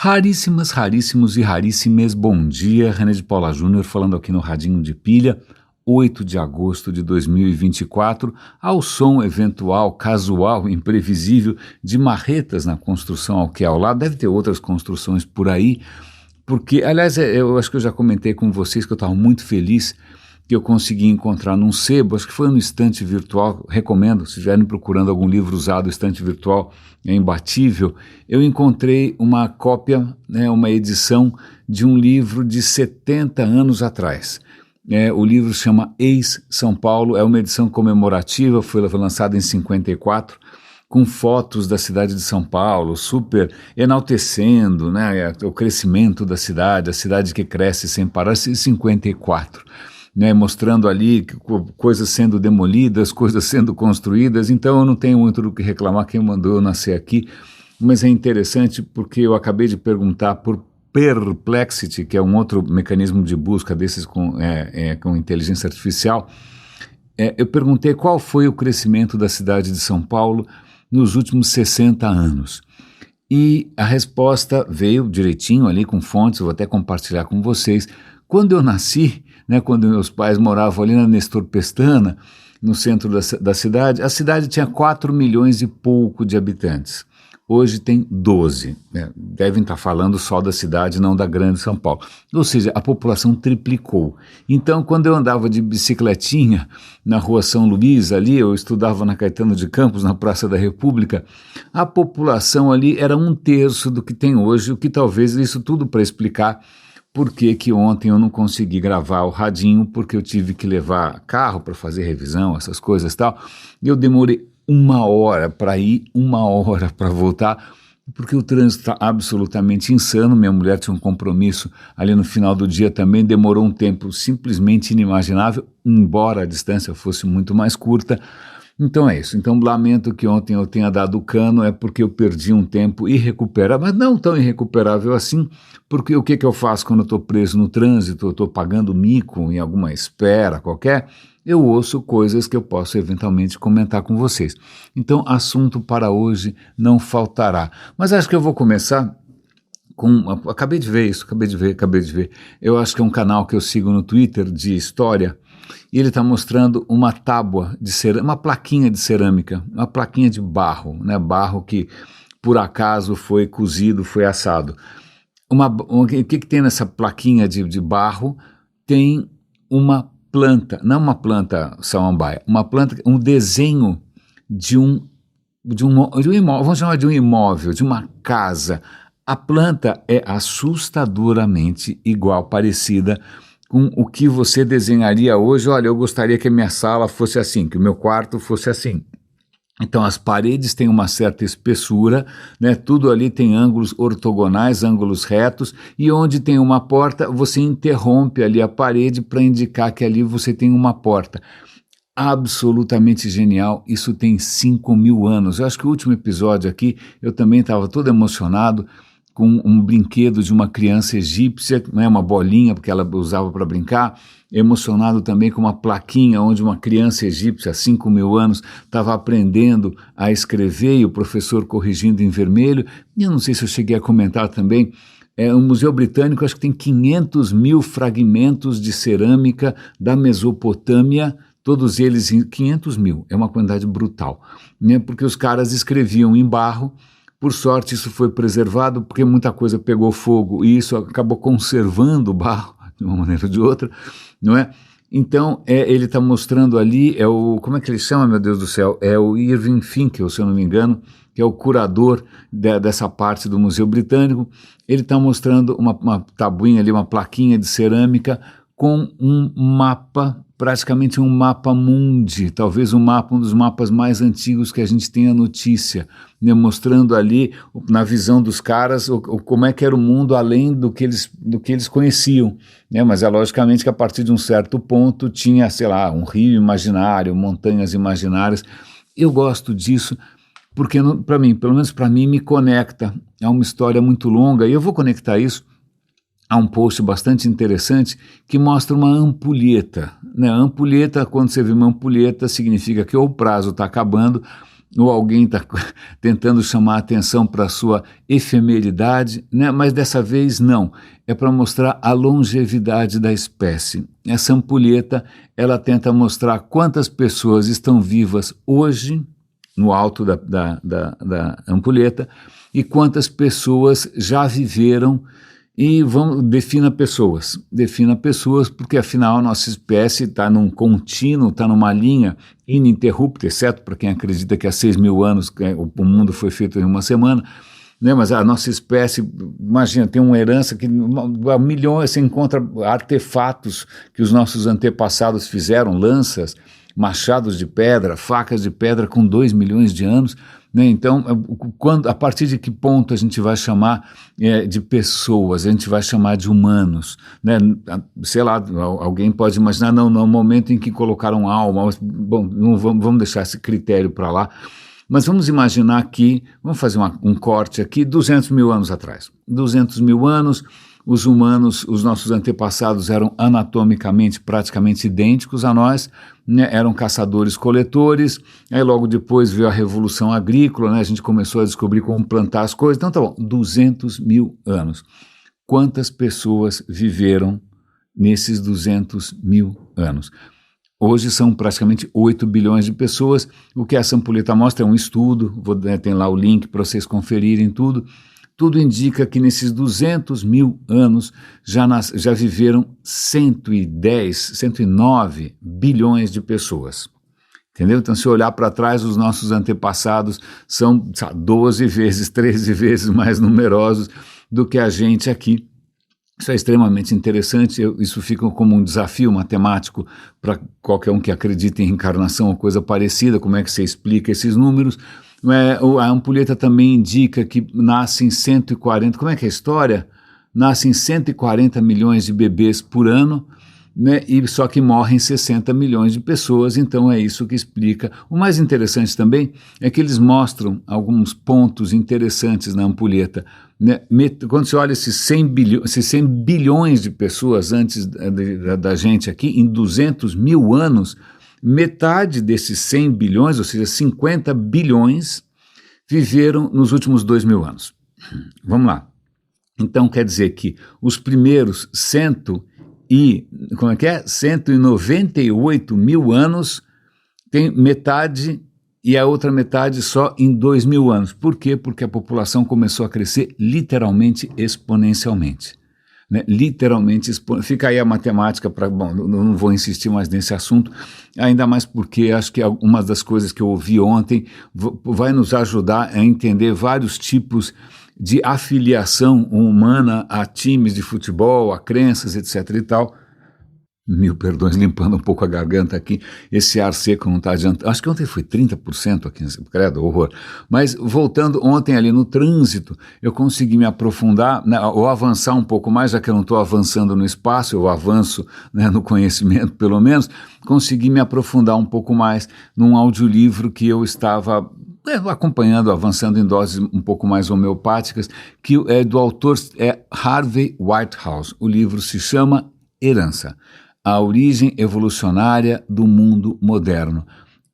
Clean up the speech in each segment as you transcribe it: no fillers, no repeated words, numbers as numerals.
Raríssimas, raríssimos e raríssimes, bom dia, René de Paula Júnior falando aqui no Radinho de Pilha, 8 de agosto de 2024, ao som eventual, casual, imprevisível de marretas na construção ao que é ao lado, deve ter outras construções por aí, porque, aliás, eu acho que eu já comentei com vocês que eu estava muito feliz que eu consegui encontrar num sebo, acho que foi no Estante Virtual, recomendo, se estiverem procurando algum livro usado, Estante Virtual é imbatível, eu encontrei uma cópia, uma edição de um livro de 70 anos atrás. O livro se chama Ex-São Paulo, é uma edição comemorativa, foi lançada em 54, com fotos da cidade de São Paulo, super enaltecendo, o crescimento da cidade, a cidade que cresce sem parar, em 54. Mostrando ali coisas sendo demolidas, coisas sendo construídas, então eu não tenho muito do que reclamar, quem mandou eu nascer aqui, mas é interessante porque eu acabei de perguntar por Perplexity, que é um outro mecanismo de busca desses com inteligência artificial, eu perguntei qual foi o crescimento da cidade de São Paulo nos últimos 60 anos. E a resposta veio direitinho ali com fontes, eu vou até compartilhar com vocês. Quando eu nasci, quando meus pais moravam ali na Nestor Pestana, no centro da cidade, a cidade tinha 4 milhões e pouco de habitantes. Hoje tem 12. Devem estar falando só da cidade, não da grande São Paulo. Ou seja, a população triplicou. Então, quando eu andava de bicicletinha na rua São Luís, ali, eu estudava na Caetano de Campos, na Praça da República, a população ali era 1/3 do que tem hoje, o que talvez isso tudo para explicar por que ontem eu não consegui gravar o radinho, porque eu tive que levar carro para fazer revisão, essas coisas e tal. Eu demorei 1 hora para ir, 1 hora para voltar, porque o trânsito está absolutamente insano. Minha mulher tinha um compromisso ali no final do dia também, demorou um tempo simplesmente inimaginável, embora a distância fosse muito mais curta. Então é isso, então lamento que ontem eu tenha dado cano, é porque eu perdi um tempo irrecuperável, mas não tão irrecuperável assim, porque o que eu faço quando eu estou preso no trânsito, eu estou pagando mico em alguma espera qualquer, eu ouço coisas que eu posso eventualmente comentar com vocês. Então assunto para hoje não faltará, mas acho que eu vou começar acabei de ver isso, eu acho que é um canal que eu sigo no Twitter de história, e ele está mostrando uma tábua de cerâmica, uma plaquinha de cerâmica, uma plaquinha de barro, barro que por acaso foi cozido, foi assado. O que tem nessa plaquinha de barro? Tem uma planta, não uma planta samambaia, uma planta, um desenho de um imóvel, vamos chamar de um imóvel, de uma casa. A planta é assustadoramente igual, parecida com o que você desenharia hoje. Olha, eu gostaria que a minha sala fosse assim, que o meu quarto fosse assim. Então as paredes têm uma certa espessura, tudo ali tem ângulos ortogonais, ângulos retos, e onde tem uma porta, você interrompe ali a parede para indicar que ali você tem uma porta. Absolutamente genial, isso tem 5.000 anos. Eu acho que o último episódio aqui, eu também estava todo emocionado com um brinquedo de uma criança egípcia, uma bolinha, porque ela usava para brincar, emocionado também com uma plaquinha onde uma criança egípcia, há 5.000 anos, estava aprendendo a escrever e o professor corrigindo em vermelho. E eu não sei se eu cheguei a comentar também, o Museu Britânico acho que tem 500.000 fragmentos de cerâmica da Mesopotâmia, todos eles em 500.000, é uma quantidade brutal, porque os caras escreviam em barro. Por sorte isso foi preservado, porque muita coisa pegou fogo e isso acabou conservando o barro de uma maneira ou de outra, não é? Então ele está mostrando ali, como é que ele chama, meu Deus do céu? É o Irving Finkel, se eu não me engano, que é o curador dessa parte do Museu Britânico. Ele está mostrando uma tabuinha ali, uma plaquinha de cerâmica com um mapa, praticamente um mapa mundi, talvez um dos mapas mais antigos que a gente tem a notícia, mostrando ali, na visão dos caras, como é que era o mundo além do que eles conheciam, mas é logicamente que a partir de um certo ponto tinha, sei lá, um rio imaginário, montanhas imaginárias. Eu gosto disso porque, para mim, pelo menos para mim, me conecta a uma história muito longa, e eu vou conectar isso há um post bastante interessante que mostra uma ampulheta. A ampulheta, quando você vê uma ampulheta, significa que ou o prazo está acabando ou alguém está tentando chamar a atenção para a sua efemeridade, né? Mas dessa vez não, é para mostrar a longevidade da espécie. Essa ampulheta, ela tenta mostrar quantas pessoas estão vivas hoje, no alto da ampulheta, e quantas pessoas já viveram. E defina pessoas, porque afinal a nossa espécie está num contínuo, está numa linha ininterrupta, exceto para quem acredita que há 6 mil anos o mundo foi feito em uma semana, né? Mas a nossa espécie, imagina, tem uma herança que há milhões, você encontra artefatos que os nossos antepassados fizeram, lanças, machados de pedra, facas de pedra com 2 milhões de anos, né? Então, a partir de que ponto a gente vai chamar de pessoas, a gente vai chamar de humanos, né? Sei lá, alguém pode imaginar, não, no momento em que colocaram alma, bom, não vamos deixar esse critério para lá, mas vamos imaginar que, vamos fazer um corte aqui, 200 mil anos atrás. 200 mil anos, os humanos, os nossos antepassados eram anatomicamente praticamente idênticos a nós, né? Eram caçadores-coletores, aí logo depois veio a Revolução Agrícola, né? A gente começou a descobrir como plantar as coisas, então tá bom, 200 mil anos. Quantas pessoas viveram nesses 200 mil anos? Hoje são praticamente 8 bilhões de pessoas. O que essa ampulheta mostra é um estudo, tem lá o link para vocês conferirem tudo. Tudo indica que nesses 200 mil anos já viveram 110, 109 bilhões de pessoas. Entendeu? Então, se olhar para trás, os nossos antepassados são 12 vezes, 13 vezes mais numerosos do que a gente aqui. Isso é extremamente interessante, isso fica como um desafio matemático para qualquer um que acredite em reencarnação ou coisa parecida, como é que você explica esses números. A ampulheta também indica que nascem 140, como é que é a história? Nascem 140 milhões de bebês por ano, né? E só que morrem 60 milhões de pessoas, então é isso que explica. O mais interessante também é que eles mostram alguns pontos interessantes na ampulheta, né? Quando você olha esses 100 bilhões de pessoas antes da gente aqui, em 200 mil anos, metade desses 100 bilhões, ou seja, 50 bilhões, viveram nos últimos 2 mil anos. Vamos lá. Então quer dizer que os primeiros 198 mil anos tem metade e a outra metade só em 2 mil anos. Por quê? Porque a população começou a crescer literalmente exponencialmente. Né? Literalmente, fica aí a matemática para, bom, não vou insistir mais nesse assunto, ainda mais porque acho que uma das coisas que eu ouvi ontem vai nos ajudar a entender vários tipos de afiliação humana a times de futebol, a crenças, etc. e tal. Mil perdões, limpando um pouco a garganta aqui, esse ar seco não está adiantando, acho que ontem foi 30% aqui, credo, horror, mas voltando ontem ali no trânsito, eu consegui me aprofundar, né, ou avançar um pouco mais, já que eu não estou avançando no espaço, eu avanço, né, no conhecimento pelo menos, consegui me aprofundar um pouco mais num audiolivro que eu estava acompanhando, avançando em doses um pouco mais homeopáticas, que é do autor Harvey Whitehouse, o livro se chama Herança. A origem evolucionária do mundo moderno.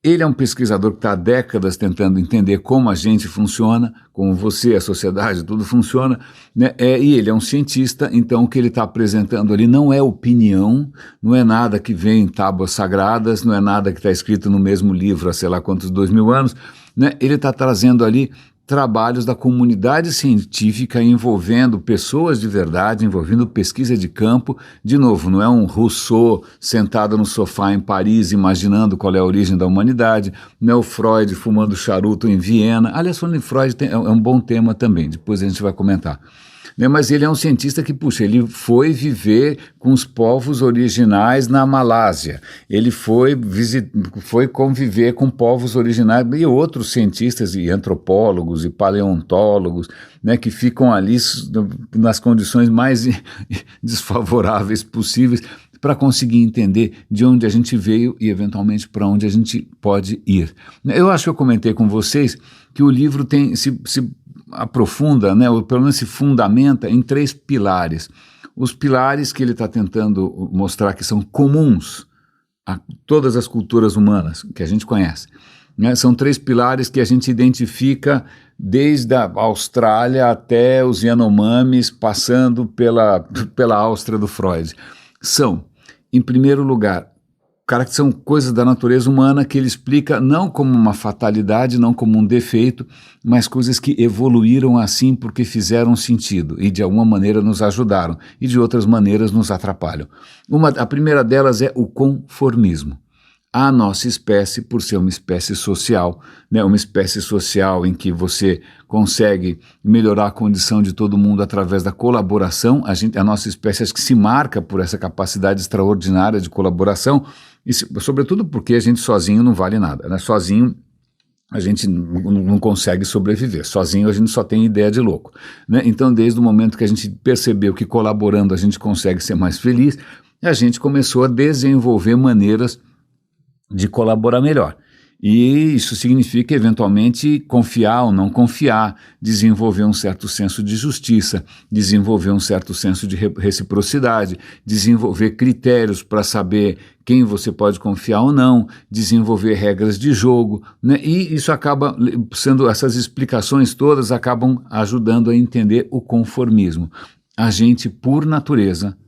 Ele é um pesquisador que está há décadas tentando entender como a gente funciona, como você, a sociedade, tudo funciona, né? E ele é um cientista, então o que ele está apresentando ali não é opinião, não é nada que vem em tábuas sagradas, não é nada que está escrito no mesmo livro há sei lá quantos 2 mil anos, né? Ele está trazendo ali trabalhos da comunidade científica envolvendo pessoas de verdade, envolvendo pesquisa de campo. De novo, não é um Rousseau sentado no sofá em Paris imaginando qual é a origem da humanidade, não é o Freud fumando charuto em Viena. Aliás, falando em Freud, é um bom tema também, depois a gente vai comentar. Mas ele é um cientista que, ele foi viver com os povos originais na Malásia, ele foi conviver com povos originais e outros cientistas e antropólogos e paleontólogos, né, que ficam ali nas condições mais desfavoráveis possíveis para conseguir entender de onde a gente veio e eventualmente para onde a gente pode ir. Eu acho que eu comentei com vocês que o livro se aprofunda, né, ou pelo menos se fundamenta em 3 pilares. Os pilares que ele está tentando mostrar que são comuns a todas as culturas humanas que a gente conhece. né? São 3 pilares que a gente identifica desde a Austrália até os Yanomamis, passando pela Áustria do Freud. São, em primeiro lugar, que são coisas da natureza humana que ele explica não como uma fatalidade, não como um defeito, mas coisas que evoluíram assim porque fizeram sentido e de alguma maneira nos ajudaram e de outras maneiras nos atrapalham. A primeira delas é o conformismo. A nossa espécie, por ser uma espécie social, né, uma espécie social em que você consegue melhorar a condição de todo mundo através da colaboração, a nossa espécie acho que se marca por essa capacidade extraordinária de colaboração, e sobretudo porque a gente sozinho não vale nada, né? Sozinho a gente não consegue sobreviver, sozinho a gente só tem ideia de louco, né? Então desde o momento que a gente percebeu que colaborando a gente consegue ser mais feliz, a gente começou a desenvolver maneiras de colaborar melhor. E isso significa, eventualmente, confiar ou não confiar, desenvolver um certo senso de justiça, desenvolver um certo senso de reciprocidade, desenvolver critérios para saber quem você pode confiar ou não, desenvolver regras de jogo, né? E isso acaba sendo, essas explicações todas acabam ajudando a entender o conformismo. A gente, por natureza,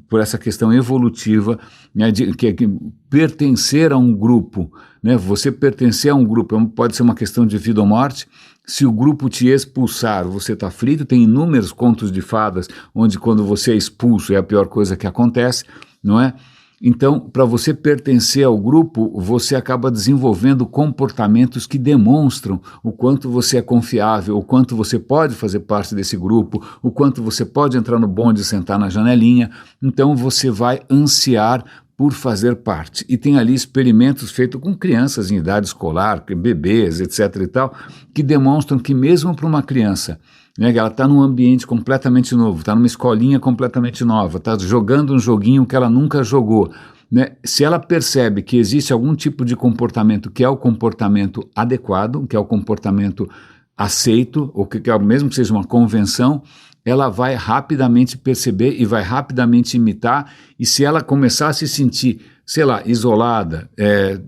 por essa questão evolutiva, né, que pertencer a um grupo, né, você pertencer a um grupo pode ser uma questão de vida ou morte. Se o grupo te expulsar, você está frito. Tem inúmeros contos de fadas onde quando você é expulso é a pior coisa que acontece, não é? Então, para você pertencer ao grupo, você acaba desenvolvendo comportamentos que demonstram o quanto você é confiável, o quanto você pode fazer parte desse grupo, o quanto você pode entrar no bonde e sentar na janelinha. Então, você vai ansiar por fazer parte. E tem ali experimentos feitos com crianças em idade escolar, bebês, etc. e tal, que demonstram que mesmo para uma criança, né, ela está num ambiente completamente novo, está numa escolinha completamente nova, está jogando um joguinho que ela nunca jogou, né? Se ela percebe que existe algum tipo de comportamento que é o comportamento adequado, que é o comportamento aceito, ou que mesmo que seja uma convenção, ela vai rapidamente perceber e vai rapidamente imitar, e se ela começar a se sentir, sei lá, isolada,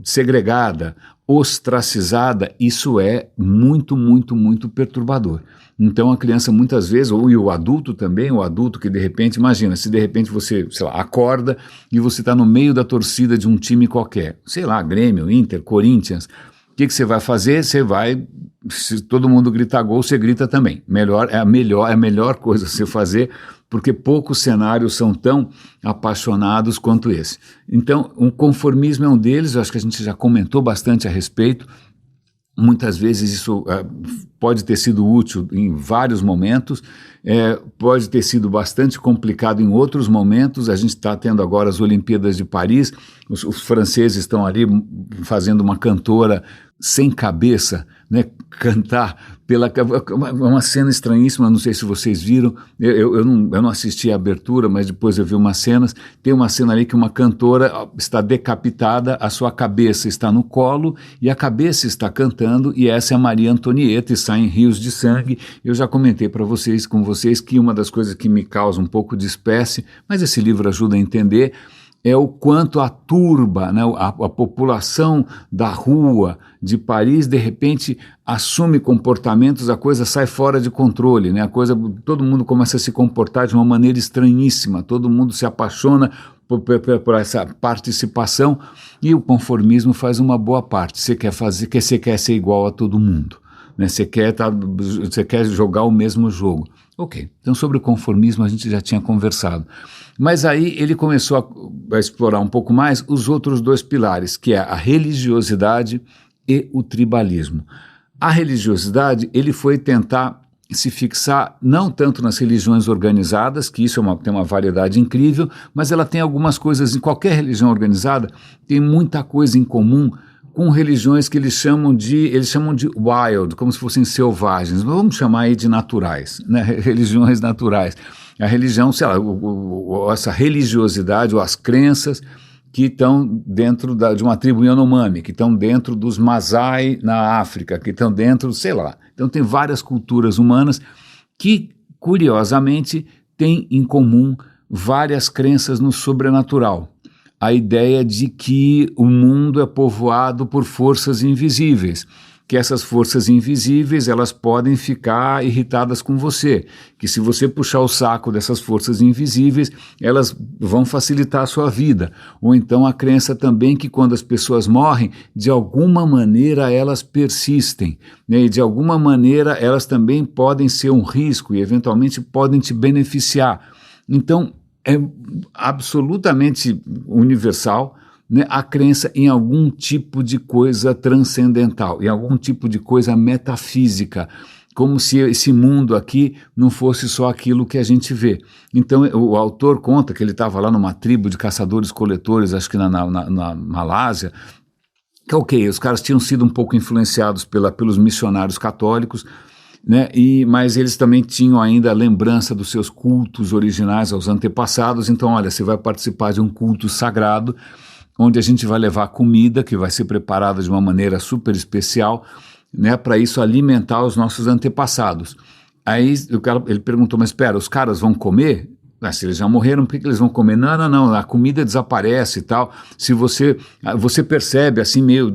segregada, ostracizada, isso é muito, muito, muito perturbador. Então a criança muitas vezes, ou e o adulto também, o adulto que de repente, imagina, se de repente você, sei lá, acorda e você está no meio da torcida de um time qualquer, sei lá, Grêmio, Inter, Corinthians, o que você vai fazer? Você vai, se todo mundo gritar gol, você grita também. É a melhor coisa a você fazer, porque poucos cenários são tão apaixonados quanto esse. Então, o conformismo é um deles, eu acho que a gente já comentou bastante a respeito. Muitas vezes isso pode ter sido útil em vários momentos, pode ter sido bastante complicado em outros momentos. A gente está tendo agora as Olimpíadas de Paris, os franceses estão ali fazendo uma cantora sem cabeça, né, cantar uma cena estranhíssima, não sei se vocês viram, eu não assisti a abertura, mas depois eu vi umas cenas. Tem uma cena ali que uma cantora está decapitada, a sua cabeça está no colo e a cabeça está cantando, e essa é a Maria Antonieta, e saem rios de sangue. Eu já comentei com vocês que uma das coisas que me causa um pouco de espécie, mas esse livro ajuda a entender, é o quanto a turba, né, a população da rua de Paris, de repente, assume comportamentos, a coisa sai fora de controle, né, todo mundo começa a se comportar de uma maneira estranhíssima, todo mundo se apaixona por essa participação, e o conformismo faz uma boa parte. Você quer ser igual a todo mundo, né, você quer jogar o mesmo jogo. Ok, então sobre o conformismo a gente já tinha conversado. Mas aí ele começou a explorar um pouco mais os outros 2 pilares, que é a religiosidade e o tribalismo. A religiosidade, ele foi tentar se fixar não tanto nas religiões organizadas, que isso tem uma variedade incrível, mas ela tem algumas coisas, em qualquer religião organizada, tem muita coisa em comum com religiões que eles chamam de wild, como se fossem selvagens, vamos chamar aí de naturais, né? Religiões naturais. A religião, sei lá, essa religiosidade ou as crenças que estão dentro de uma tribo Yanomami, que estão dentro dos Masai na África, que estão dentro, sei lá. Então tem várias culturas humanas que, curiosamente, têm em comum várias crenças no sobrenatural. a ideia de que o mundo é povoado por forças invisíveis, que essas forças invisíveis elas podem ficar irritadas com você, que se você puxar o saco dessas forças invisíveis, elas vão facilitar a sua vida. Ou então a crença também que quando as pessoas morrem, de alguma maneira elas persistem, né? E de alguma maneira elas também podem ser um risco e eventualmente podem te beneficiar. Então é absolutamente universal, né, a crença em algum tipo de coisa transcendental, em algum tipo de coisa metafísica, como se esse mundo aqui não fosse só aquilo que a gente vê. Então o autor conta que ele estava lá numa tribo de caçadores-coletores, acho que na Malásia, que ok, os caras tinham sido um pouco influenciados pelos missionários católicos, né, mas eles também tinham ainda a lembrança dos seus cultos originais aos antepassados. Então olha, você vai participar de um culto sagrado, onde a gente vai levar comida que vai ser preparada de uma maneira super especial, né, para isso alimentar os nossos antepassados. Aí ele perguntou, mas espera, os caras vão comer? Se eles já morreram, por que eles vão comer? Não, a comida desaparece e tal. Se você percebe assim meio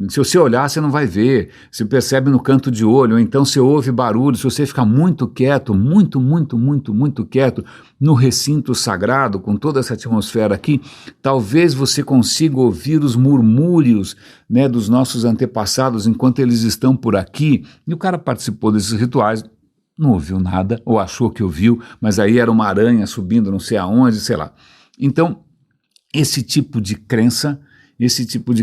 se você olhar, você não vai ver, você percebe no canto de olho, ou então você ouve barulho, se você ficar muito quieto, muito quieto, no recinto sagrado, com toda essa atmosfera aqui, talvez você consiga ouvir os murmúrios, né, dos nossos antepassados enquanto eles estão por aqui. E o cara participou desses rituais, não ouviu nada, ou achou que ouviu, mas aí era uma aranha subindo não sei aonde, sei lá. Então, esse tipo de crença,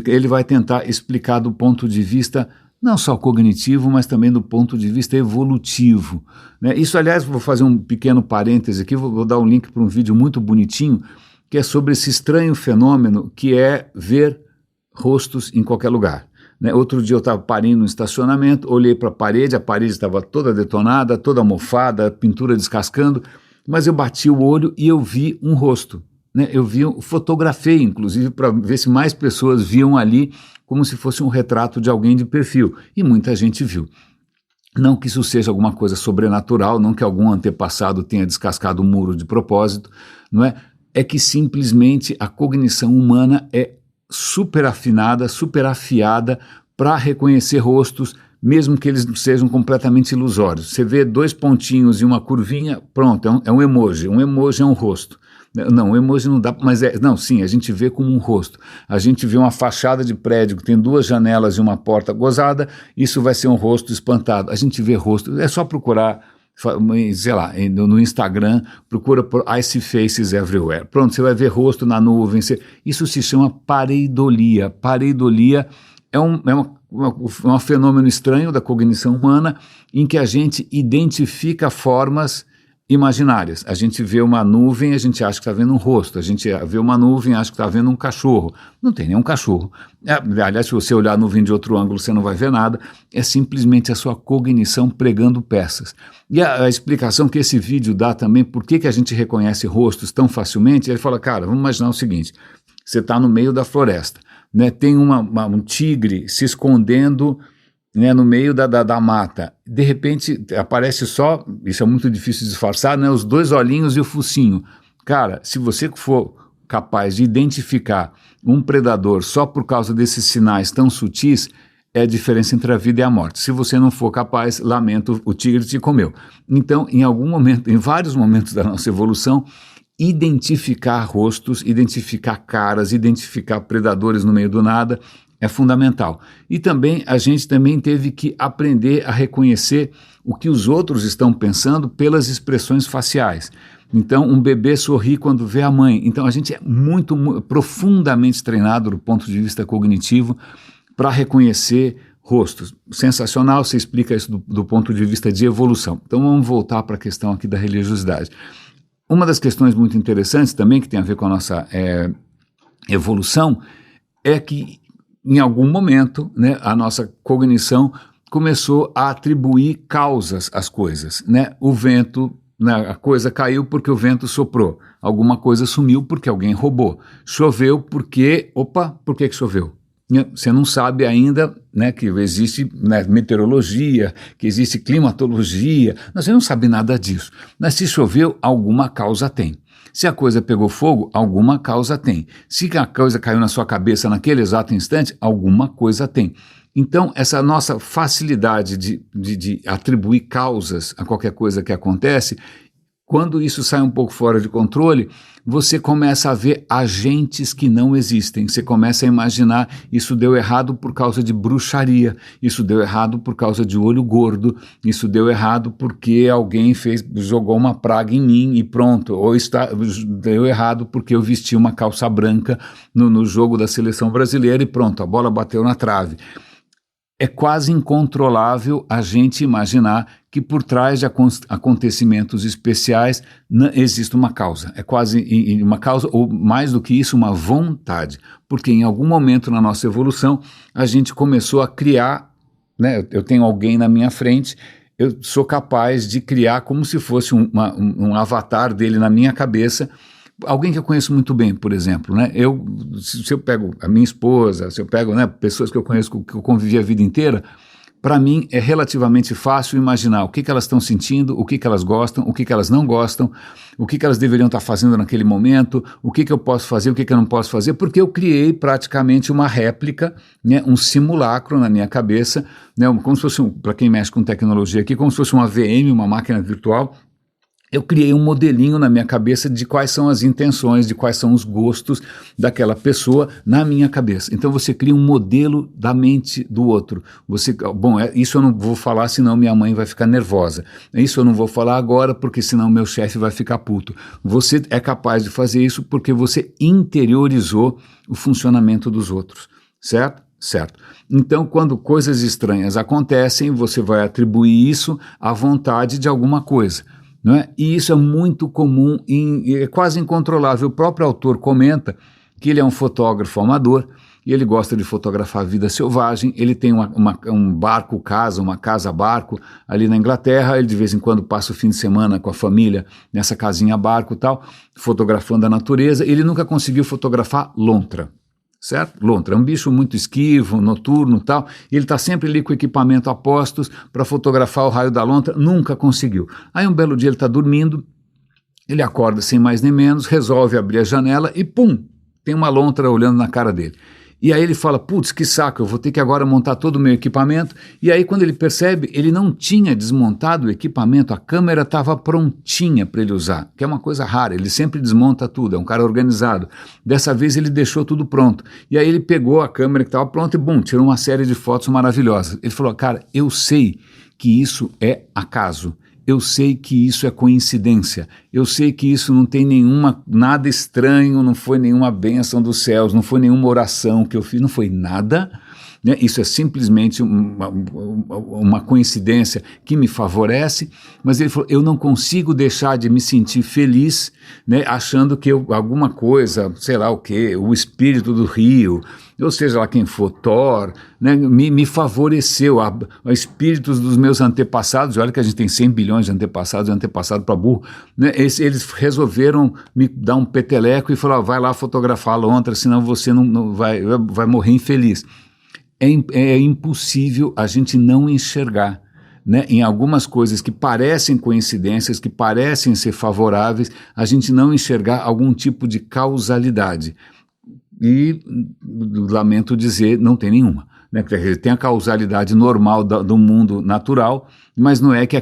ele vai tentar explicar do ponto de vista não só cognitivo, mas também do ponto de vista evolutivo, né? Isso, aliás, vou fazer um pequeno parêntese aqui, vou dar um link para um vídeo muito bonitinho, que é sobre esse estranho fenômeno que é ver rostos em qualquer lugar. Né? Outro dia eu estava parindo no estacionamento, olhei para a parede estava toda detonada, toda mofada, pintura descascando, mas eu bati o olho e eu vi um rosto. Né? Fotografei, inclusive, para ver se mais pessoas viam ali como se fosse um retrato de alguém de perfil, e muita gente viu. Não que isso seja alguma coisa sobrenatural, não que algum antepassado tenha descascado o muro de propósito, não é? É que simplesmente a cognição humana é super afinada, super afiada para reconhecer rostos, mesmo que eles sejam completamente ilusórios. Você vê dois pontinhos e uma curvinha, pronto, é um emoji. Um emoji é um rosto. Não, o emoji não dá, mas sim, a gente vê como um rosto. A gente vê uma fachada de prédio que tem duas janelas e uma porta gozada, isso vai ser um rosto espantado. A gente vê rosto, é só procurar, sei lá, no Instagram, procura por Icy Faces Everywhere. Pronto, você vai ver rosto na nuvem. Isso se chama pareidolia. Pareidolia é um fenômeno estranho da cognição humana em que a gente identifica formas imaginárias. A gente vê uma nuvem, a gente acha que está vendo um rosto. A gente vê uma nuvem, acha que está vendo um cachorro. Não tem nenhum cachorro. Aliás, se você olhar a nuvem de outro ângulo, você não vai ver nada. É simplesmente a sua cognição pregando peças. E a explicação que esse vídeo dá também, por que a gente reconhece rostos tão facilmente, ele fala, cara, vamos imaginar o seguinte, você está no meio da floresta, né, tem um tigre se escondendo, né, no meio da mata, de repente aparece só, isso é muito difícil de disfarçar, né, os dois olhinhos e o focinho. Cara, se você for capaz de identificar um predador só por causa desses sinais tão sutis, é a diferença entre a vida e a morte. Se você não for capaz, lamento, o tigre te comeu. Então, em algum momento, em vários momentos da nossa evolução, identificar rostos, identificar caras, identificar predadores no meio do nada é fundamental. E também a gente também teve que aprender a reconhecer o que os outros estão pensando pelas expressões faciais. Então, um bebê sorri quando vê a mãe. Então, a gente é muito profundamente treinado do ponto de vista cognitivo para reconhecer rostos. Sensacional, você explica isso do ponto de vista de evolução. Então, vamos voltar para a questão aqui da religiosidade. Uma das questões muito interessantes também, que tem a ver com a nossa evolução, é que em algum momento, né, a nossa cognição começou a atribuir causas às coisas, né? O vento, né, a coisa caiu porque o vento soprou, alguma coisa sumiu porque alguém roubou, choveu porque, por que choveu? né? Você não sabe ainda, né, que existe, né, meteorologia, que existe climatologia, você não sabe nada disso. Mas se choveu, alguma causa tem. Se a coisa pegou fogo, alguma causa tem. Se a coisa caiu na sua cabeça naquele exato instante, alguma coisa tem. Então, essa nossa facilidade de atribuir causas a qualquer coisa que acontece, quando isso sai um pouco fora de controle, você começa a ver agentes que não existem. Você começa a imaginar, isso deu errado por causa de bruxaria, isso deu errado por causa de olho gordo, isso deu errado porque alguém jogou uma praga em mim e pronto, ou deu errado porque eu vesti uma calça branca no jogo da seleção brasileira e pronto, a bola bateu na trave. É quase incontrolável a gente imaginar que por trás de acontecimentos especiais existe uma causa. É quase uma causa, ou mais do que isso, uma vontade. Porque em algum momento na nossa evolução, a gente começou a criar, né? Eu tenho alguém na minha frente, eu sou capaz de criar como se fosse um avatar dele na minha cabeça. Alguém que eu conheço muito bem, por exemplo, né? Se eu pego a minha esposa, se eu pego, né, pessoas que eu conheço, que eu convivi a vida inteira, para mim é relativamente fácil imaginar o que elas estão sentindo, o que elas gostam, o que elas não gostam, o que elas deveriam estar fazendo naquele momento, o que eu posso fazer, o que eu não posso fazer, porque eu criei praticamente uma réplica, né, um simulacro na minha cabeça, né, como se fosse, para quem mexe com tecnologia aqui, como se fosse uma VM, uma máquina virtual. Eu criei um modelinho na minha cabeça de quais são as intenções, de quais são os gostos daquela pessoa na minha cabeça. Então você cria um modelo da mente do outro. Isso eu não vou falar, senão minha mãe vai ficar nervosa. Isso eu não vou falar agora, porque senão meu chefe vai ficar puto. Você é capaz de fazer isso porque você interiorizou o funcionamento dos outros, certo? Certo. Então, quando coisas estranhas acontecem, você vai atribuir isso à vontade de alguma coisa. Não é? E isso é muito comum, é quase incontrolável. O próprio autor comenta que ele é um fotógrafo amador e ele gosta de fotografar a vida selvagem. Ele tem um barco-casa, uma casa-barco ali na Inglaterra. Ele de vez em quando passa o fim de semana com a família nessa casinha-barco e tal, fotografando a natureza. Ele nunca conseguiu fotografar lontra. Certo? Lontra é um bicho muito esquivo, noturno e tal, e ele está sempre ali com o equipamento a postos para fotografar o raio da lontra, nunca conseguiu. Aí um belo dia ele está dormindo, ele acorda sem mais nem menos, resolve abrir a janela e pum, tem uma lontra olhando na cara dele. E aí ele fala, putz, que saco, eu vou ter que agora montar todo o meu equipamento. E aí quando ele percebe, ele não tinha desmontado o equipamento, a câmera estava prontinha para ele usar, que é uma coisa rara, ele sempre desmonta tudo, é um cara organizado. Dessa vez ele deixou tudo pronto. E aí ele pegou a câmera que estava pronta e bum, tirou uma série de fotos maravilhosas. Ele falou, cara, eu sei que isso é acaso. Eu sei que isso é coincidência, eu sei que isso não tem nada estranho, não foi nenhuma bênção dos céus, não foi nenhuma oração que eu fiz, não foi nada, né? Isso é simplesmente uma coincidência que me favorece, mas ele falou, eu não consigo deixar de me sentir feliz, né, achando que alguma coisa, sei lá o quê, o espírito do rio, ou seja lá quem for, Thor, né, me favoreceu, a espíritos dos meus antepassados, olha que a gente tem 100 bilhões de antepassados, antepassado para burro, né, eles resolveram me dar um peteleco e falaram, vai lá fotografar a lontra, senão você não vai morrer infeliz. É impossível a gente não enxergar, né, em algumas coisas que parecem coincidências, que parecem ser favoráveis, a gente não enxergar algum tipo de causalidade. E, lamento dizer, não tem nenhuma. Né? Tem a causalidade normal do mundo natural, mas não é que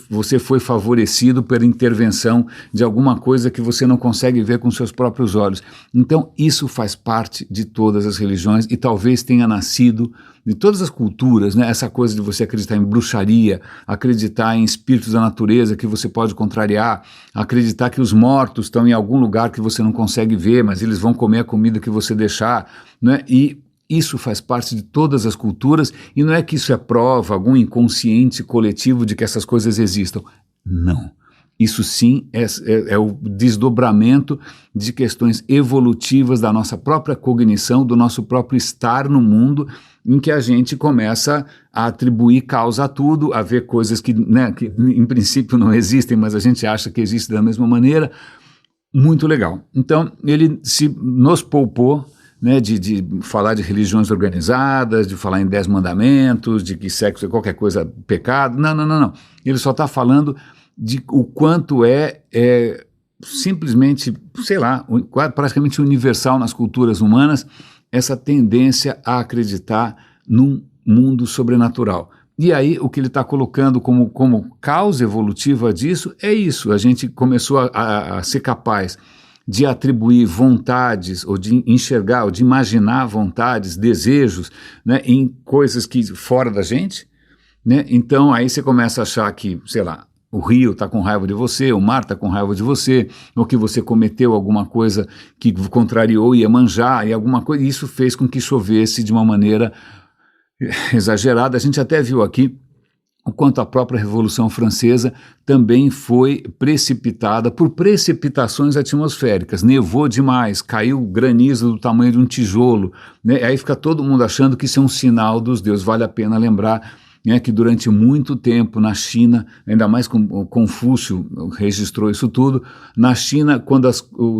você foi favorecido pela intervenção de alguma coisa que você não consegue ver com seus próprios olhos. Então, isso faz parte de todas as religiões e talvez tenha nascido de todas as culturas, né? Essa coisa de você acreditar em bruxaria, acreditar em espíritos da natureza que você pode contrariar, acreditar que os mortos estão em algum lugar que você não consegue ver, mas eles vão comer a comida que você deixar, né? E isso faz parte de todas as culturas e não é que isso é prova, algum inconsciente coletivo de que essas coisas existam. Não. Isso sim é o desdobramento de questões evolutivas da nossa própria cognição, do nosso próprio estar no mundo, em que a gente começa a atribuir causa a tudo, a ver coisas que em princípio não existem, mas a gente acha que existem da mesma maneira. Muito legal. Então, ele nos poupou, né, de falar de religiões organizadas, de falar em 10 mandamentos, de que sexo é qualquer coisa pecado. Não, não, não, não. Ele só está falando de o quanto é simplesmente, sei lá, praticamente universal nas culturas humanas, essa tendência a acreditar num mundo sobrenatural. E aí o que ele está colocando como causa evolutiva disso é isso. A gente começou a ser capaz de atribuir vontades, ou de enxergar, ou de imaginar vontades, desejos, né, em coisas que fora da gente, né? Então aí você começa a achar que, sei lá, o rio está com raiva de você, o mar está com raiva de você, ou que você cometeu alguma coisa que contrariou Iemanjá, e alguma coisa, isso fez com que chovesse de uma maneira exagerada. A gente até viu aqui o quanto a própria Revolução Francesa também foi precipitada por precipitações atmosféricas. Nevou demais, caiu granizo do tamanho de um tijolo, né? Aí fica todo mundo achando que isso é um sinal dos deuses. Vale a pena lembrar, né, que durante muito tempo na China, ainda mais Confúcio registrou isso tudo, na China,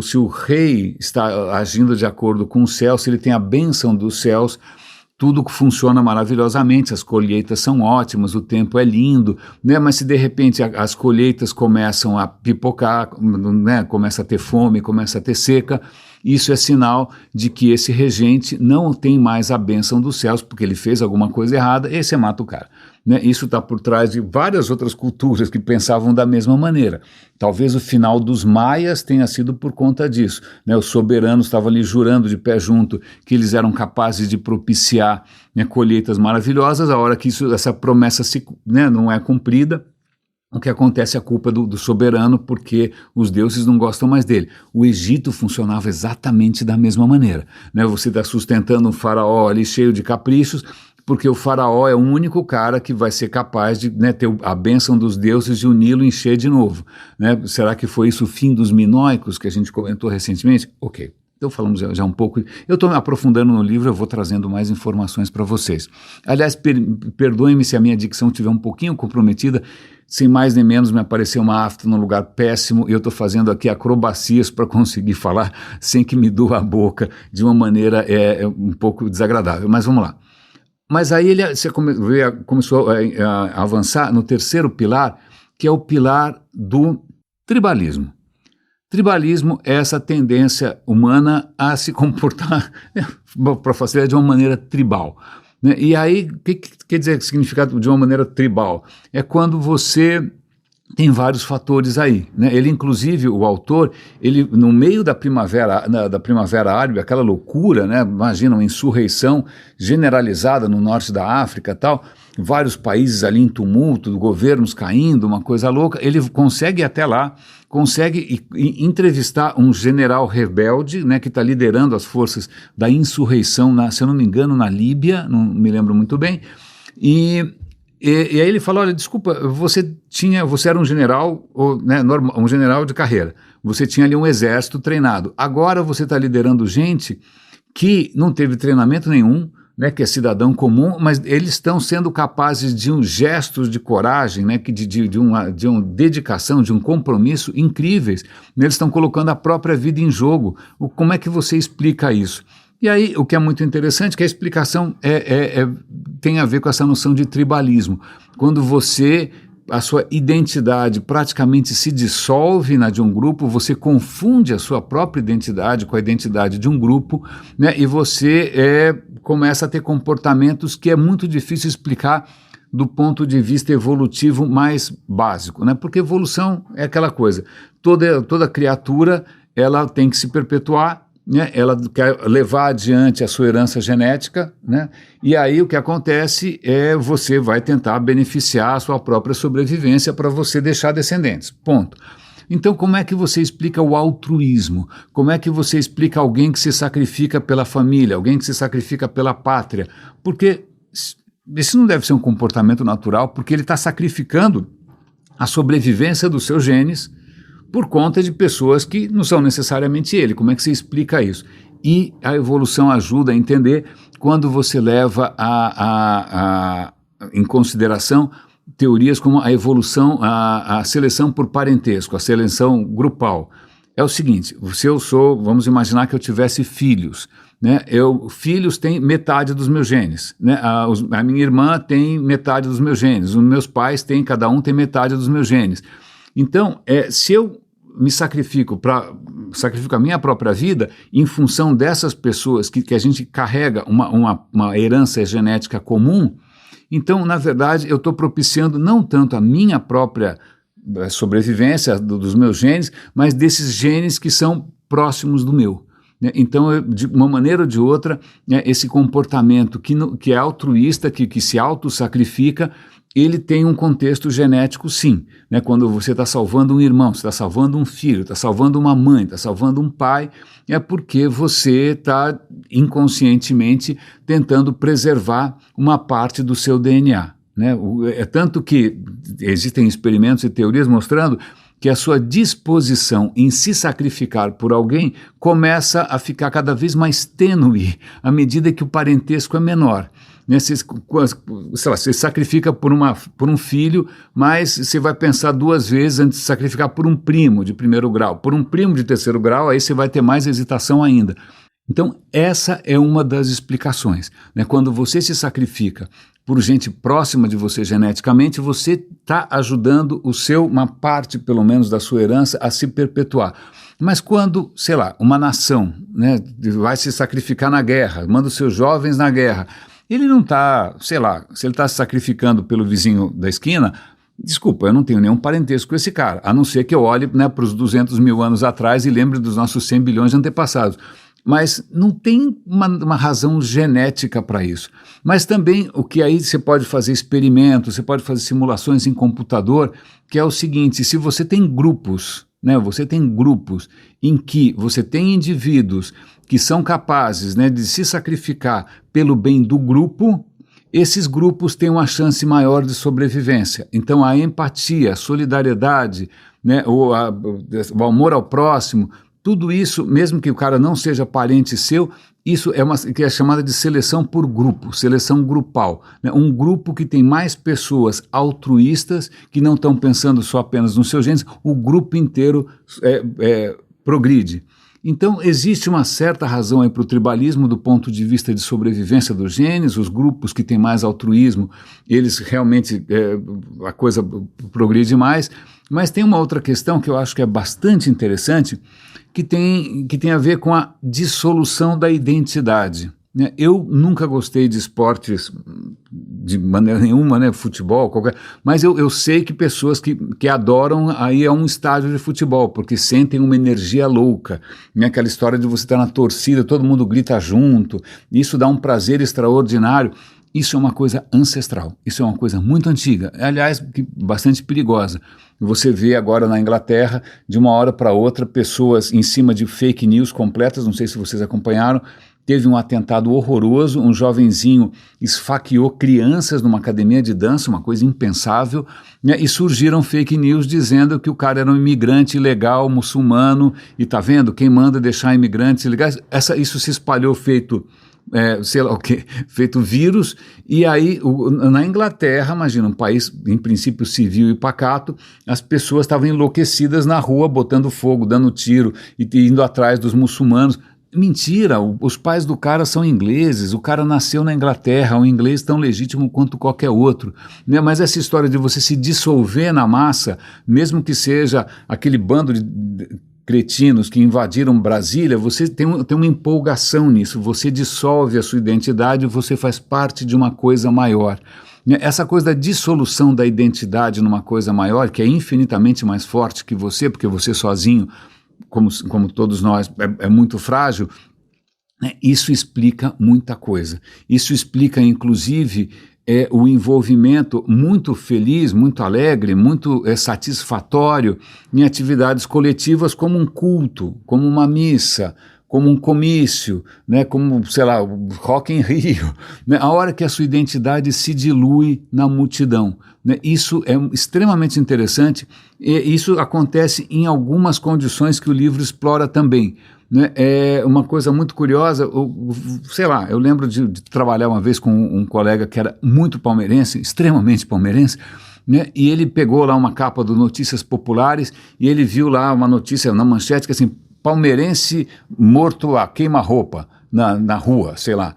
se o rei está agindo de acordo com o céu, se ele tem a bênção dos céus, tudo funciona maravilhosamente, as colheitas são ótimas, o tempo é lindo, né? Mas se de repente as colheitas começam a pipocar, né? Começa a ter fome, começa a ter seca, isso é sinal de que esse regente não tem mais a bênção dos céus, porque ele fez alguma coisa errada, e você mata o cara. Né? Isso está por trás de várias outras culturas que pensavam da mesma maneira. Talvez o final dos maias tenha sido por conta disso. Né? Os soberanos estavam ali jurando de pé junto que eles eram capazes de propiciar, né, colheitas maravilhosas. A hora que essa promessa né, não é cumprida, o que acontece é a culpa do soberano, porque os deuses não gostam mais dele. O Egito funcionava exatamente da mesma maneira. Né? Você está sustentando um faraó ali cheio de caprichos, porque o faraó é o único cara que vai ser capaz de, né, ter a bênção dos deuses e o Nilo encher de novo. Né? Será que foi isso o fim dos minoicos que a gente comentou recentemente? Ok. Então falamos já um pouco, eu estou me aprofundando no livro, eu vou trazendo mais informações para vocês. Aliás, perdoem-me se a minha dicção estiver um pouquinho comprometida, sem mais nem menos me apareceu uma afta num lugar péssimo e eu estou fazendo aqui acrobacias para conseguir falar sem que me doa a boca de uma maneira um pouco desagradável, mas vamos lá. Mas aí você começou a avançar no terceiro pilar, que é o pilar do tribalismo. Tribalismo é essa tendência humana a se comportar, para facilitar, de uma maneira tribal. Né? E aí, o que quer dizer significado de uma maneira tribal? É quando você tem vários fatores aí. Né? Ele, inclusive, o autor, ele, no meio da primavera árabe, aquela loucura, né? Imagina uma insurreição generalizada no norte da África e tal, vários países ali em tumulto, governos caindo, uma coisa louca, ele consegue ir até lá, consegue entrevistar um general rebelde, né, que está liderando as forças da insurreição, se eu não me engano, na Líbia, não me lembro muito bem, e aí ele fala, olha, desculpa, você era um general, né, um general de carreira, você tinha ali um exército treinado, agora você está liderando gente que não teve treinamento nenhum, né, que é cidadão comum, mas eles estão sendo capazes de gestos de coragem, né, de uma dedicação, de um compromisso incríveis. Eles estão colocando a própria vida em jogo. Como é que você explica isso? E aí, o que é muito interessante é que a explicação tem a ver com essa noção de tribalismo. Quando a sua identidade praticamente se dissolve na de um grupo, você confunde a sua própria identidade com a identidade de um grupo, né, e você começa a ter comportamentos que é muito difícil explicar do ponto de vista evolutivo mais básico, né, porque evolução é aquela coisa, toda criatura ela tem que se perpetuar, né, ela quer levar adiante a sua herança genética, né, e aí o que acontece é você vai tentar beneficiar a sua própria sobrevivência para você deixar descendentes, ponto. Então como é que você explica o altruísmo? Como é que você explica alguém que se sacrifica pela família, alguém que se sacrifica pela pátria? Porque esse não deve ser um comportamento natural, porque ele está sacrificando a sobrevivência dos seus genes por conta de pessoas que não são necessariamente ele. Como é que você explica isso? E a evolução ajuda a entender quando você leva em consideração teorias como a evolução, a seleção por parentesco, a seleção grupal. É o seguinte, vamos imaginar que eu tivesse filhos, né? Filhos têm metade dos meus genes, né? A minha irmã tem metade dos meus genes, os meus pais têm, cada um tem metade dos meus genes. Então, se eu me sacrifico a minha própria vida em função dessas pessoas que a gente carrega uma herança genética comum, então, na verdade, eu estou propiciando não tanto a minha própria sobrevivência dos meus genes, mas desses genes que são próximos do meu. Então, de uma maneira ou de outra, esse comportamento que é altruísta, que se autossacrifica, ele tem um contexto genético, sim. Quando você está salvando um irmão, você está salvando um filho, está salvando uma mãe, está salvando um pai, é porque você está inconscientemente tentando preservar uma parte do seu DNA. É tanto que existem experimentos e teorias mostrando que a sua disposição em se sacrificar por alguém começa a ficar cada vez mais tênue à medida que o parentesco é menor. Você sacrifica por um filho, mas você vai pensar 2 vezes antes de sacrificar por um primo de 1º grau. Por um primo de 3º grau, aí você vai ter mais hesitação ainda. Então, essa é uma das explicações. Quando você se sacrifica por gente próxima de você geneticamente, você está ajudando uma parte, pelo menos, da sua herança a se perpetuar. Mas quando, sei lá, uma nação vai se sacrificar na guerra, manda os seus jovens na guerra, ele não está, sei lá, se ele está se sacrificando pelo vizinho da esquina, desculpa, eu não tenho nenhum parentesco com esse cara, a não ser que eu olhe para os 200 mil anos atrás e lembre dos nossos 100 bilhões de antepassados. Mas não tem uma razão genética para isso. Mas também o que aí você pode fazer experimentos, você pode fazer simulações em computador, que é o seguinte: se você tem grupos, você tem grupos em que você tem indivíduos que são capazes de se sacrificar pelo bem do grupo, esses grupos têm uma chance maior de sobrevivência. Então a empatia, a solidariedade, o amor ao próximo, tudo isso, mesmo que o cara não seja parente seu, isso que é chamada de seleção por grupo, seleção grupal. Um grupo que tem mais pessoas altruístas, que não estão pensando só apenas nos seus genes, o grupo inteiro progride. Então, existe uma certa razão para o tribalismo do ponto de vista de sobrevivência dos genes. Os grupos que têm mais altruísmo, eles realmente, a coisa progride mais. Mas tem uma outra questão que eu acho que é bastante interessante, que tem a ver com a dissolução da identidade. Eu nunca gostei de esportes de maneira nenhuma, futebol, qualquer, mas eu sei que pessoas que adoram aí um estádio de futebol, porque sentem uma energia louca, aquela história de você estar na torcida, todo mundo grita junto, isso dá um prazer extraordinário. Isso é uma coisa ancestral, isso é uma coisa muito antiga, aliás, bastante perigosa. Você vê agora na Inglaterra, de uma hora para outra, pessoas em cima de fake news completas, não sei se vocês acompanharam, teve um atentado horroroso, um jovenzinho esfaqueou crianças numa academia de dança, uma coisa impensável, e surgiram fake news dizendo que o cara era um imigrante ilegal, muçulmano, e tá vendo, quem manda deixar imigrantes ilegais, isso se espalhou feito vírus, e aí na Inglaterra, imagina, um país em princípio civil e pacato, as pessoas estavam enlouquecidas na rua, botando fogo, dando tiro e indo atrás dos muçulmanos. Mentira, os pais do cara são ingleses, o cara nasceu na Inglaterra, um inglês tão legítimo quanto qualquer outro, mas essa história de você se dissolver na massa, mesmo que seja aquele bando de cretinos que invadiram Brasília, você tem uma empolgação nisso, você dissolve a sua identidade, você faz parte de uma coisa maior. Essa coisa da dissolução da identidade numa coisa maior, que é infinitamente mais forte que você, porque você sozinho, como todos nós, é muito frágil, isso explica muita coisa. Isso explica, inclusive, o envolvimento muito feliz, muito alegre, muito satisfatório em atividades coletivas como um culto, como uma missa, como um comício, como, sei lá, o Rock in Rio, a hora que a sua identidade se dilui na multidão. Isso é extremamente interessante e isso acontece em algumas condições que o livro explora também. É uma coisa muito curiosa, sei lá, eu lembro de trabalhar uma vez com um colega que era muito palmeirense, extremamente palmeirense, e ele pegou lá uma capa do Notícias Populares e ele viu lá uma notícia na manchete que assim, palmeirense morto a queima-roupa. na rua, sei lá.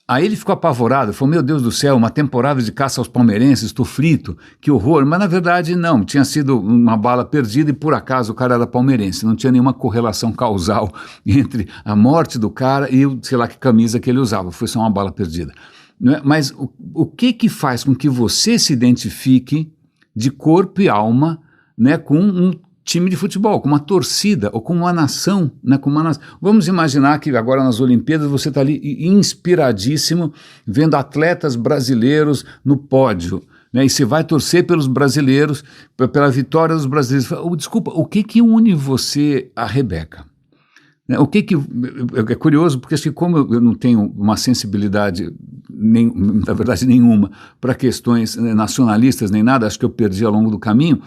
Aí ele ficou apavorado, falou, meu Deus do céu, uma temporada de caça aos palmeirenses, estou frito, que horror. Mas na verdade não, tinha sido uma bala perdida e por acaso o cara era palmeirense, não tinha nenhuma correlação causal entre a morte do cara e o, sei lá que camisa que ele usava, foi só uma bala perdida. Não é? Mas o que faz com que você se identifique de corpo e alma, né, com um time de futebol, com uma torcida ou com uma nação, né, com uma nação. Vamos imaginar que agora nas Olimpíadas você está ali inspiradíssimo vendo atletas brasileiros no pódio, né, e você vai torcer pelos brasileiros, pela vitória dos brasileiros. Desculpa, o que une você a Rebeca? Né, é curioso porque acho que como eu não tenho uma sensibilidade na verdade nenhuma para questões nacionalistas nem nada, acho que eu perdi ao longo do caminho,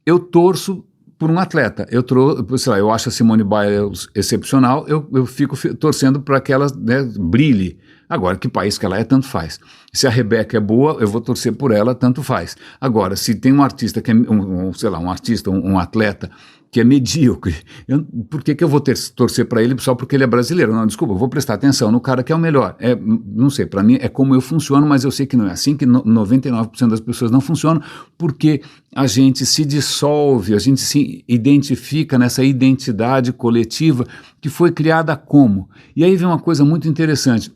eu torço por um atleta. Eu acho a Simone Biles excepcional, eu fico torcendo para que ela, né, brilhe. Agora, que país que ela é, tanto faz. Se a Rebeca é boa, eu vou torcer por ela, tanto faz. Agora, se tem um artista que é, um atleta que é medíocre, por que eu vou torcer para ele só porque ele é brasileiro? Não, desculpa, eu vou prestar atenção no cara que é o melhor. Não sei, para mim é como eu funciono, mas eu sei que não é assim, que 99% das pessoas não funcionam, porque a gente se dissolve, a gente se identifica nessa identidade coletiva que foi criada como? E aí vem uma coisa muito interessante.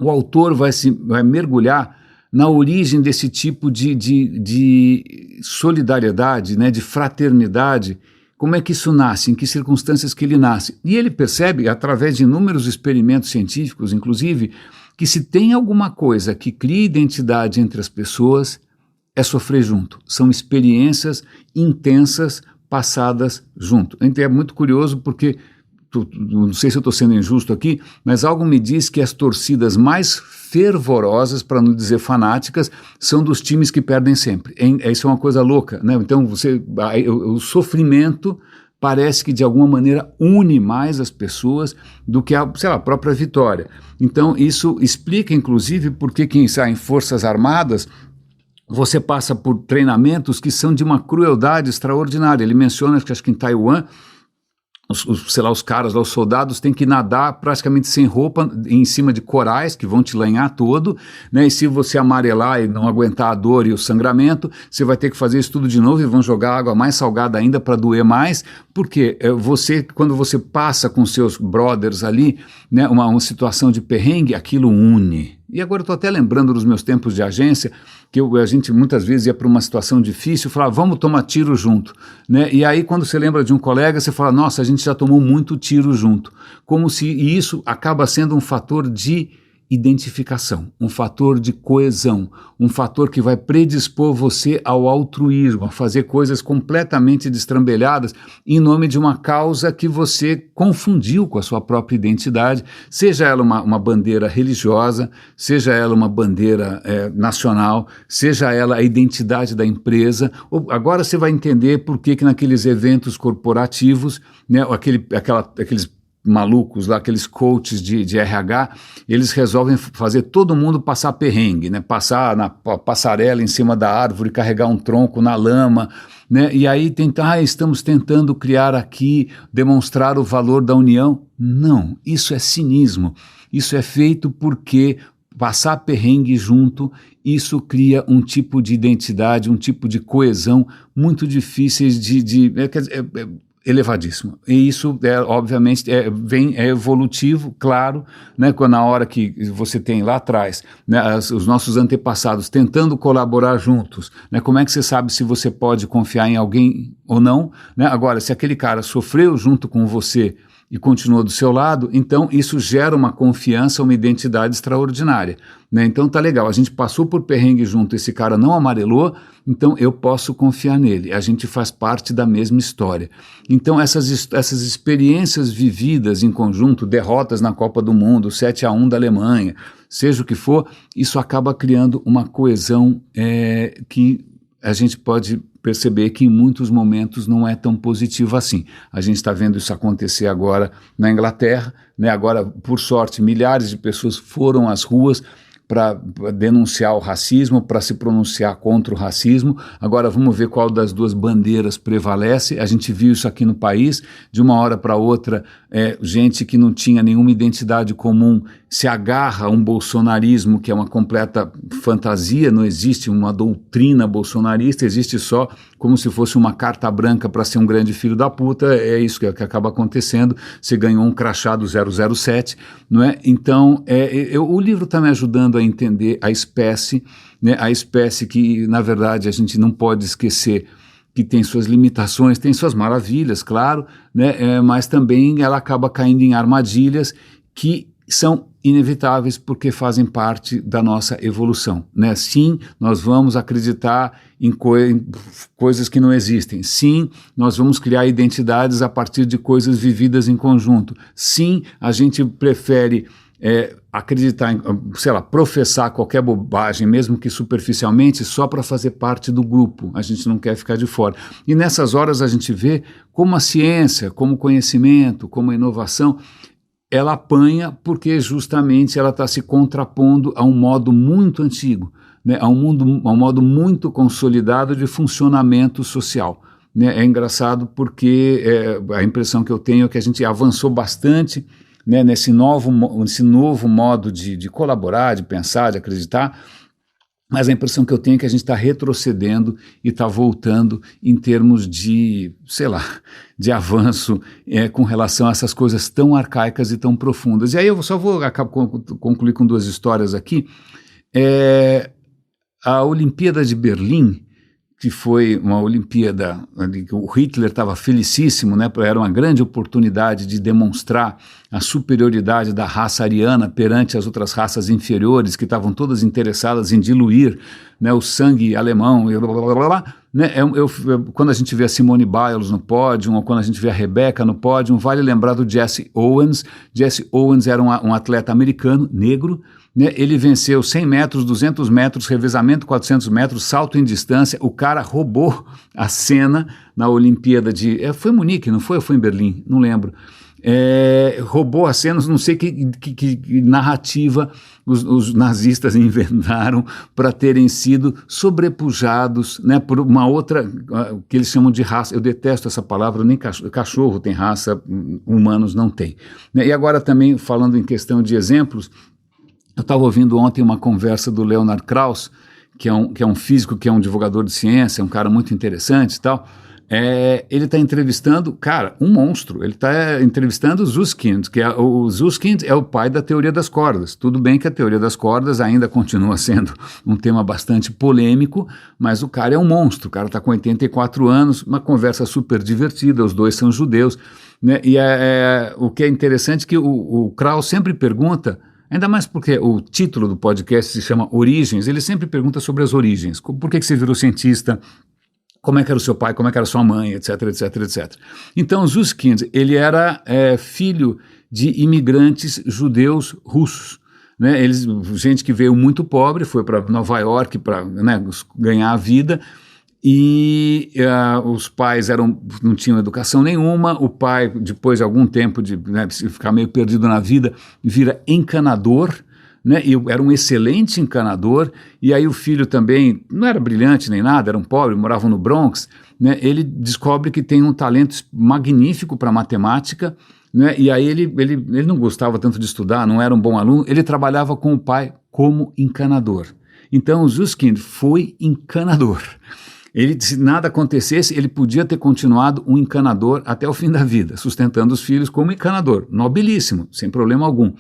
O autor vai mergulhar na origem desse tipo de solidariedade, né, de fraternidade. Como é que isso nasce? Em que circunstâncias que ele nasce? E ele percebe, através de inúmeros experimentos científicos, inclusive, que se tem alguma coisa que cria identidade entre as pessoas, é sofrer junto. São experiências intensas passadas junto. Então é muito curioso porque, não sei se eu estou sendo injusto aqui, mas algo me diz que as torcidas mais fervorosas, para não dizer fanáticas, são dos times que perdem sempre. Isso é uma coisa louca, né? Então o sofrimento parece que de alguma maneira une mais as pessoas do que a própria vitória. Então isso explica inclusive por que quem sai em Forças Armadas você passa por treinamentos que são de uma crueldade extraordinária. Ele menciona que acho que em Taiwan os caras lá, os soldados têm que nadar praticamente sem roupa em cima de corais que vão te lanhar todo, né? E se você amarelar e não aguentar a dor e o sangramento, você vai ter que fazer isso tudo de novo e vão jogar água mais salgada ainda para doer mais, porque quando você passa com seus brothers ali, né, uma situação de perrengue, aquilo une. E agora eu estou até lembrando dos meus tempos de agência, que a gente muitas vezes ia para uma situação difícil, falava, vamos tomar tiro junto, né? E aí quando você lembra de um colega, você fala, nossa, a gente já tomou muito tiro junto. E isso acaba sendo um fator de identificação, um fator de coesão, um fator que vai predispor você ao altruísmo, a fazer coisas completamente destrambelhadas em nome de uma causa que você confundiu com a sua própria identidade, seja ela uma bandeira religiosa, seja ela uma bandeira nacional, seja ela a identidade da empresa. Agora você vai entender por que naqueles eventos corporativos, né, aqueles malucos lá, aqueles coaches de RH, eles resolvem fazer todo mundo passar perrengue, né? Passar na passarela em cima da árvore, carregar um tronco na lama, né? E aí estamos tentando criar aqui, demonstrar o valor da união. Não, isso é cinismo. Isso é feito porque passar perrengue junto, isso cria um tipo de identidade, um tipo de coesão muito difíceis elevadíssimo. E isso, obviamente, é evolutivo, claro, né, na hora que você tem lá atrás, né, os nossos antepassados tentando colaborar juntos, né, como é que você sabe se você pode confiar em alguém ou não? Né? Agora, se aquele cara sofreu junto com você e continua do seu lado, então isso gera uma confiança, uma identidade extraordinária, né? Então tá legal, a gente passou por perrengue junto, esse cara não amarelou, então eu posso confiar nele, a gente faz parte da mesma história. Então essas experiências vividas em conjunto, derrotas na Copa do Mundo, 7-1 da Alemanha, seja o que for, isso acaba criando uma coesão que a gente pode perceber que em muitos momentos não é tão positivo assim. A gente está vendo isso acontecer agora na Inglaterra, né? Agora, por sorte, milhares de pessoas foram às ruas para denunciar o racismo, para se pronunciar contra o racismo. Agora vamos ver qual das duas bandeiras prevalece. A gente viu isso aqui no país, de uma hora para outra, gente que não tinha nenhuma identidade comum se agarra a um bolsonarismo que é uma completa fantasia, não existe uma doutrina bolsonarista, existe só como se fosse uma carta branca para ser um grande filho da puta. É isso que acaba acontecendo. Você ganhou um crachá do 007, não é? Então, o livro está me ajudando a entender a espécie, né? A espécie que, na verdade, a gente não pode esquecer que tem suas limitações, tem suas maravilhas, claro, né? Mas também ela acaba caindo em armadilhas que são inevitáveis porque fazem parte da nossa evolução, né? Sim, nós vamos acreditar em coisas que não existem. Sim, nós vamos criar identidades a partir de coisas vividas em conjunto. Sim, a gente prefere acreditar em, sei lá, professar qualquer bobagem, mesmo que superficialmente, só para fazer parte do grupo. A gente não quer ficar de fora. E nessas horas a gente vê como a ciência, como o conhecimento, como a inovação, ela apanha porque justamente ela está se contrapondo a um modo muito antigo, né, a um modo muito consolidado de funcionamento social. Né? É engraçado porque a impressão que eu tenho é que a gente avançou bastante, né, nesse novo modo de colaborar, de pensar, de acreditar, mas a impressão que eu tenho é que a gente está retrocedendo e está voltando em termos de, sei lá, de avanço com relação a essas coisas tão arcaicas e tão profundas. E aí eu só vou concluir com duas histórias aqui. A Olimpíada de Berlim, que foi uma Olimpíada que o Hitler estava felicíssimo, né? Era uma grande oportunidade de demonstrar a superioridade da raça ariana perante as outras raças inferiores que estavam todas interessadas em diluir, né, o sangue alemão e blá, blá, blá, blá, né? Quando a gente vê a Simone Biles no pódio, ou quando a gente vê a Rebecca no pódio, vale lembrar do Jesse Owens. Jesse Owens era um atleta americano, negro, né? Ele venceu 100 metros, 200 metros, revezamento 400 metros, salto em distância. O cara roubou a cena na Olimpíada foi em Munique, não foi? Ou foi em Berlim? Não lembro. Roubou a cena, não sei que narrativa os nazistas inventaram para terem sido sobrepujados, né, por uma outra, que eles chamam de raça. Eu detesto essa palavra, nem cachorro tem raça, humanos não têm. Né? E agora também, falando em questão de exemplos, eu estava ouvindo ontem uma conversa do Leonard Krauss, que é um físico, que é um divulgador de ciência, um cara muito interessante e tal. Ele está entrevistando, cara, um monstro. Ele está entrevistando o Susskind, o Susskind é o pai da teoria das cordas. Tudo bem que a teoria das cordas ainda continua sendo um tema bastante polêmico, mas o cara é um monstro. O cara está com 84 anos, uma conversa super divertida, os dois são judeus, né? E o que é interessante é que o Krauss sempre pergunta, ainda mais porque o título do podcast se chama Origens, ele sempre pergunta sobre as origens. Por que você virou cientista? Como é que era o seu pai, como é que era a sua mãe, etc, etc, etc. Então, Susskind, ele era filho de imigrantes judeus russos, né? Gente que veio muito pobre, foi para Nova York para, né, ganhar a vida, e os pais não tinham educação nenhuma. O pai, depois de algum tempo de, né, ficar meio perdido na vida, vira encanador, né? E era um excelente encanador, e aí o filho também não era brilhante nem nada, era um pobre, moravam no Bronx, né? Ele descobre que tem um talento magnífico para matemática, né? E aí ele não gostava tanto de estudar, não era um bom aluno, ele trabalhava com o pai como encanador. Então o Susskind foi encanador. Se nada acontecesse, ele podia ter continuado um encanador até o fim da vida, sustentando os filhos como encanador, nobilíssimo, sem problema algum.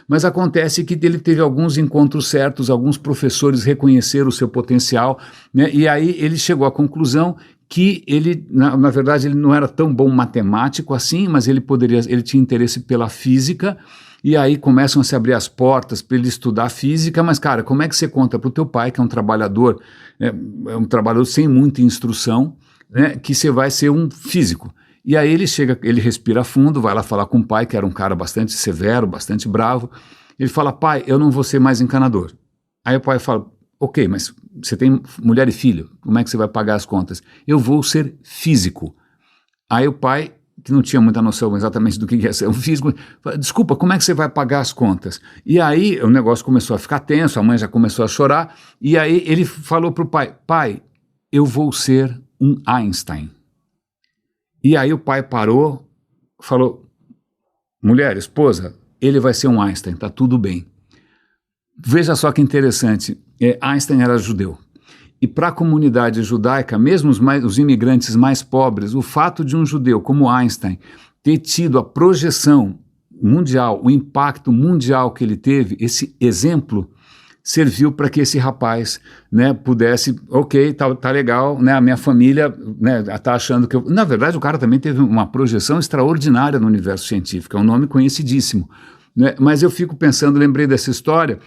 Mas acontece que ele teve alguns encontros certos, alguns professores reconheceram o seu potencial, né? E aí ele chegou à conclusão que ele, na verdade, ele não era tão bom matemático assim, mas ele tinha interesse pela física. E aí começam a se abrir as portas para ele estudar física, mas, cara, como é que você conta para o teu pai, que é um trabalhador, um trabalhador sem muita instrução, né, que você vai ser um físico? E aí ele respira fundo, vai lá falar com o pai, que era um cara bastante severo, bastante bravo. Ele fala: pai, eu não vou ser mais encanador. Aí o pai fala: ok, mas você tem mulher e filho, como é que você vai pagar as contas? Eu vou ser físico. Aí o pai que não tinha muita noção exatamente do que ia ser um físico, falou, desculpa, como é que você vai pagar as contas? E aí o negócio começou a ficar tenso, a mãe já começou a chorar, e aí ele falou para o pai, pai, eu vou ser um Einstein. E aí o pai parou, falou, mulher, esposa, ele vai ser um Einstein, tá tudo bem. Veja só que interessante, Einstein era judeu. E para a comunidade judaica, mesmo os imigrantes mais pobres, o fato de um judeu como Einstein ter tido a projeção mundial, o impacto mundial que ele teve, esse exemplo serviu para que esse rapaz, né, pudesse, ok, tá legal, né, a minha família, né, tá achando que na verdade o cara também teve uma projeção extraordinária no universo científico, é um nome conhecidíssimo, né, mas eu fico pensando, lembrei dessa história,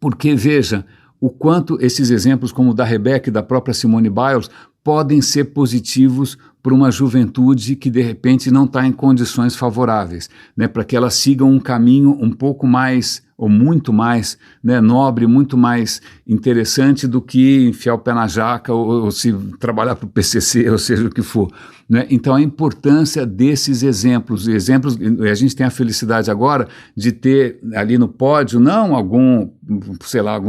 porque veja, o quanto esses exemplos como o da Rebeca e da própria Simone Biles podem ser positivos para uma juventude que de repente não está em condições favoráveis, né, para que elas sigam um caminho um pouco mais, ou muito mais, né, nobre, muito mais interessante do que enfiar o pé na jaca ou se trabalhar para o PCC, ou seja o que for. Né? Então a importância desses exemplos, a gente tem a felicidade agora de ter ali no pódio não algum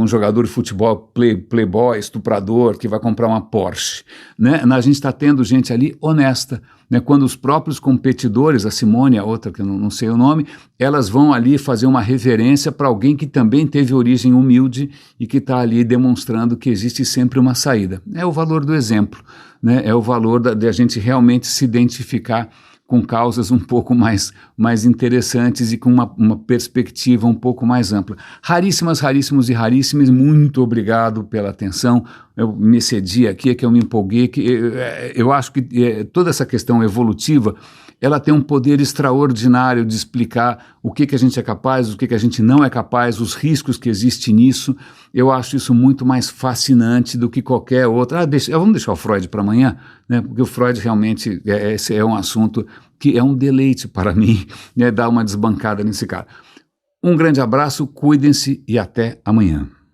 jogador de futebol playboy, estuprador, que vai comprar uma Porsche, né? A gente está tendo gente ali honesta, né? Quando os próprios competidores, a Simone, a outra que eu não sei o nome, elas vão ali fazer uma reverência para alguém que também teve origem humilde e que está ali demonstrando que existe sempre uma saída. É o valor do exemplo, né? É o valor de a gente realmente se identificar com causas um pouco mais interessantes e com uma perspectiva um pouco mais ampla. Raríssimos e raríssimas, muito obrigado pela atenção. Eu me excedi aqui, é que eu me empolguei, eu acho que toda essa questão evolutiva, ela tem um poder extraordinário de explicar o que a gente é capaz, o que a gente não é capaz, os riscos que existem nisso. Eu acho isso muito mais fascinante do que qualquer outra. Vamos deixar o Freud para amanhã, né? Porque o Freud realmente esse é um assunto que é um deleite para mim, né? Dar uma desbancada nesse cara. Um grande abraço, cuidem-se e até amanhã.